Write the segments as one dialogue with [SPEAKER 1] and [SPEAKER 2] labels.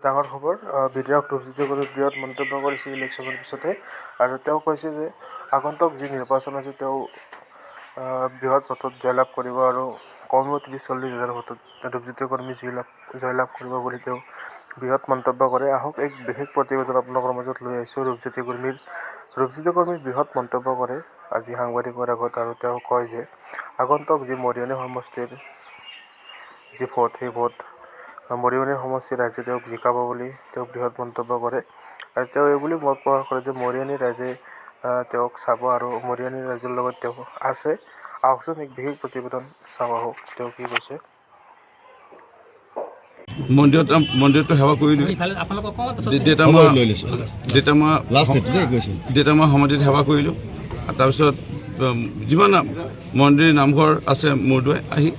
[SPEAKER 1] ডাঙৰ খবৰ বিধায়ক ৰূপজ্যোতি গগৈয়ে বৃহৎ মন্তব্য কৰিছে ইলেকশ্যনৰ পিছতে আৰু তেওঁ কৈছে যে আগন্তুক যি নিৰ্বাচন আছে তেওঁ বৃহৎ ভোটত জয়লাভ কৰিব আৰু কমেও ৩০-৪০ হাজাৰ ভোটত ৰূপজ্যোতি কৰ্মী জয়লাভ কৰিব বুলি তেওঁ বৃহৎ মন্তব্য কৰে। আহক এক বিশেষ প্ৰতিবেদন আপোনালোকৰ মাজত লৈ আহিছোঁ ৰূপজ্যোতি কৰ্মীৰ বৃহৎ মন্তব্য কৰে আজি সাংবাদিকৰ আগত আৰু তেওঁ কয় যে আগন্তুক যি মৰিয়নি সমষ্টিৰ যি ভোট সেই ভোট মৰিয়নি সমষ্টিৰ ৰাইজে তেওঁক জিকাব বুলি তেওঁ বৃহৎ মন্তব্য কৰে আৰু তেওঁ এইবুলি মত প্ৰকাশ কৰে যে মৰিয়নি ৰাইজে তেওঁক চাব আৰু মৰিয়নি ৰাইজৰ লগত তেওঁ আছে। আহকচোন এক বিশেষ প্ৰতিবেদন চাওঁ আহক তেওঁ কি কৈছে।
[SPEAKER 2] মন্দিৰটো সেৱা কৰিলোঁ, দেউতা মই সমাধিত সেৱা কৰিলোঁ। তাৰপিছত যিমান মন্দিৰ নামঘৰ আছে মূৰদুৱাই আহি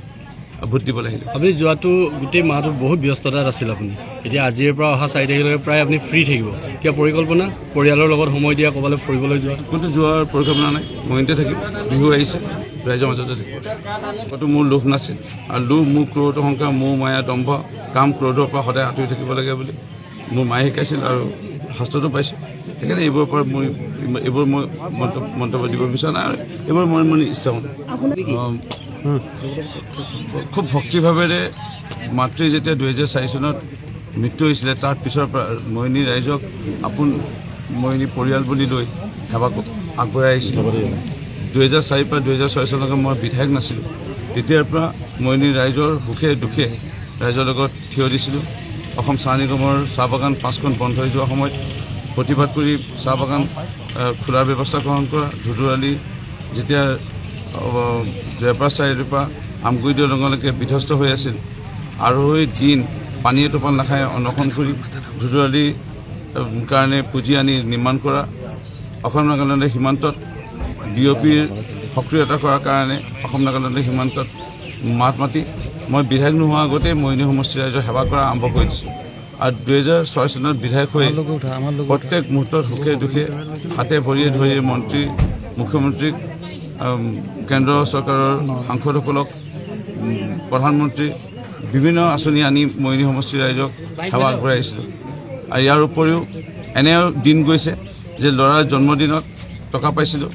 [SPEAKER 2] ভোট দিবলৈ আহিলোঁ।
[SPEAKER 3] আপুনি যোৱাটো গোটেই মাহটো বহুত ব্যস্ততাত আছিল আপুনি, এতিয়া আজিৰ পৰা অহা 4 তাৰিখলৈকে প্ৰায় আপুনি ফ্ৰী থাকিব। এতিয়া পৰিকল্পনা পৰিয়ালৰ লগত সময় দিয়া, ক'ৰবালৈ ফুৰিবলৈ যোৱা?
[SPEAKER 2] ক'তো যোৱাৰ পৰিকল্পনা নাই, মহিতে থাকিম। বিহু আহিছে, ৰাইজৰ মাজতে থাকিম। ক'তো মোৰ লোভ নাছিল আৰু লোভ মোৰ ক্ৰোধ অহংকাৰ মোৰ মায়া দম্ভ কাম ক্ৰোধৰ পৰা সদায় আঁতৰি থাকিব লাগে বুলি মোৰ মায়ে শিকাইছিল আৰু শাস্ত্ৰটো পাইছোঁ। সেইকাৰণে এইবোৰৰ পৰা এইবোৰ মই মন্তব্য দিব বিচৰা নাই আৰু এইবোৰ মই ইচ্ছা কৰোঁ। খুব ভক্তিভাৱেৰে মাতৃ যেতিয়া 2004 চনত মৃত্যু হৈছিলে তাৰ পিছৰ পৰা মৰিয়নি ৰাইজক আপোন মৰিয়নি পৰিয়াল বুলি লৈ সেৱা আগবঢ়াই আহিছিল। 2004 পৰা 2006 চনলৈকে মই বিধায়ক নাছিলোঁ। তেতিয়াৰ পৰা মৰিয়নি ৰাইজৰ সুখে দুখে ৰাইজৰ লগত থিয় দিছিলোঁ। অসম চাহ নিগমৰ চাহ বাগান 5খন বন্ধ হৈ যোৱা সময়ত প্ৰতিবাদ কৰি চাহ বাগান খোলাৰ ব্যৱস্থা গ্ৰহণ কৰা, ধুধুৰালি যেতিয়া জয়প্ৰকাশ চাৰিআলিৰ পৰা আমগুৰি দলঙলৈকে বিধ্বস্ত হৈ আছিল আৰু সেই দিন পানী এটোপাল নাখাই অনশন কৰি ধুধুৰালিৰ কাৰণে পুঁজি আনি নিৰ্মাণ কৰা, অসম নাগালেণ্ডৰ সীমান্তত বিঅ'পিৰ সক্ৰিয়তা কৰাৰ কাৰণে অসম নাগালেণ্ডৰ সীমান্তত মাত মাতি মই বিধায়ক নোহোৱাৰ আগতে মৰিয়নি সমষ্টি ৰাইজৰ সেৱা কৰা আৰম্ভ কৰি দিছোঁ আৰু 2006 চনত বিধায়ক হৈ প্ৰত্যেক মুহূৰ্তত সুখে দুখে হাতে ভৰিয়ে ধৰি মন্ত্ৰী মুখ্যমন্ত্ৰীক কেন্দ্ৰ চৰকাৰৰ সাংসদসকলক প্ৰধানমন্ত্ৰী বিভিন্ন আঁচনি আনি মৰিয়নি সমষ্টিৰ ৰাইজক সেৱা আগবঢ়াই আহিছিলোঁ। আৰু ইয়াৰ উপৰিও এনেও দিন গৈছে যে ল'ৰাৰ জন্মদিনত টকা পাইছিলোঁ,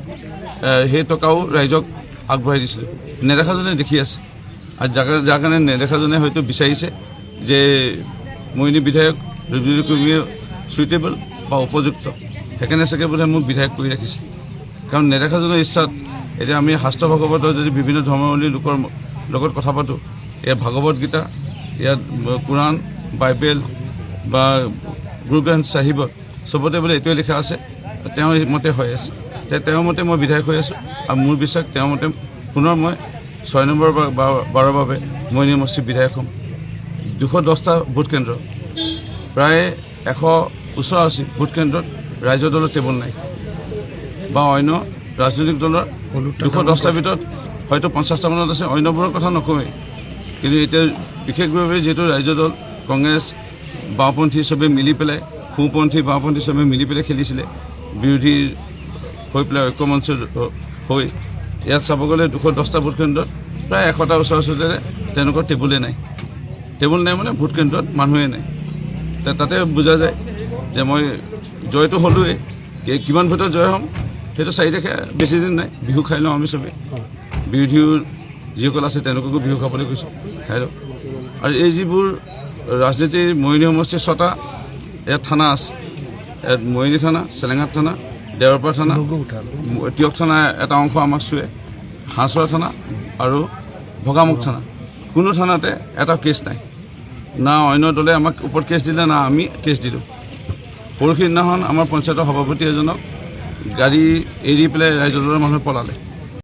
[SPEAKER 2] সেই টকাও ৰাইজক আগবঢ়াই দিছিলোঁ। নেদেখাজনে দেখি আছে আৰু যাৰ কাৰণে নেদেখাজনে হয়তো বিচাৰিছে যে মৰিয়নি বিধায়ক ৰূপজ্যোতি কৰ্মীয়ে চুইটেবল বা উপযুক্ত, সেইকাৰণে চাগে বোধহয় মোক বিধায়ক কৰি ৰাখিছে। কাৰণ নেদেখাজনৰ ইচ্ছাত এতিয়া আমি শাস্ত্ৰ ভাগৱতৰ যদি বিভিন্ন ধৰ্মাৱলীৰ লোকৰ লগত কথা পাতোঁ, ইয়াত ভাগৱত গীতা, ইয়াত কোৰাণ, বাইবেল বা গুৰু গ্ৰন্থ চাহিবত চবতে বোলে এইটোৱে লিখা আছে, তেওঁৰ মতে হৈ আছে। তেওঁৰ মতে মই বিধায়ক হৈ আছোঁ আৰু মোৰ বিশ্বাস তেওঁৰ মতে পুনৰ মই 6 নম্বৰ বাৰৰ বাবে মৰিয়নি সমষ্টিৰ বিধায়ক হ'ম। 210টা ভোট কেন্দ্ৰ, প্ৰায় 180 ভোট কেন্দ্ৰত ৰাইজৰ দলৰ টেবুল নাই বা অন্য ৰাজনৈতিক দলৰ 210টাৰ ভিতৰত হয়তো 50টা মানত আছে, অন্যবোৰৰ কথা নকওঁৱেই। কিন্তু এতিয়া বিশেষভাৱে যিহেতু ৰাইজৰ দল কংগ্ৰেছ বাওঁপন্থী চবেই মিলি পেলাই, সোঁপন্থী বাওঁপন্থী চবেই মিলি পেলাই খেলিছিলে, বিৰোধী হৈ পেলাই ঐক্যমঞ্চ হৈ ইয়াত চাব গ'লে 210টা ভোট কেন্দ্ৰত প্ৰায় 100টাৰ ওচৰে তেওঁলোকৰ টেবুলেই নাই। টেবুল নাই মানে ভোট কেন্দ্ৰত মানুহেই নাই। তাতে বুজা যায় যে মই জয়টো হ'লোৱেই, কিমান ভোটত জয় হ'ম সেইটো 4 তাৰিখে বেছি দিন নাই। বিহু খাই লওঁ আমি চবেই, বিৰোধীও যিসকল আছে তেওঁলোককো বিহু খাবলৈ কৈছোঁ, খাই লওঁ। আৰু এই যিবোৰ ৰাজনীতিৰ মৰিয়নি সমষ্টিৰ 6টা ইয়াত থানা আছে, ইয়াত মৰিয়নি থানা, চেলেঙাত থানা, দেৱৰপাৰ থানা, তিয়ক থানা এটা অংশ আমাক চুৱে, হাঁহচৰা থানা আৰু ভগামুখ থানা। কোনো থানাতে এটা কেছ নাই, না অন্য দলে আমাক ওপৰত কেছ দিলে না আমি কেছ দিলোঁ। পৰহি দিনাখন আমাৰ পঞ্চায়তৰ সভাপতি এজনক গাড়ী এৰি পেলাই ৰাইজৰ দলৰ মানুহে পলালে।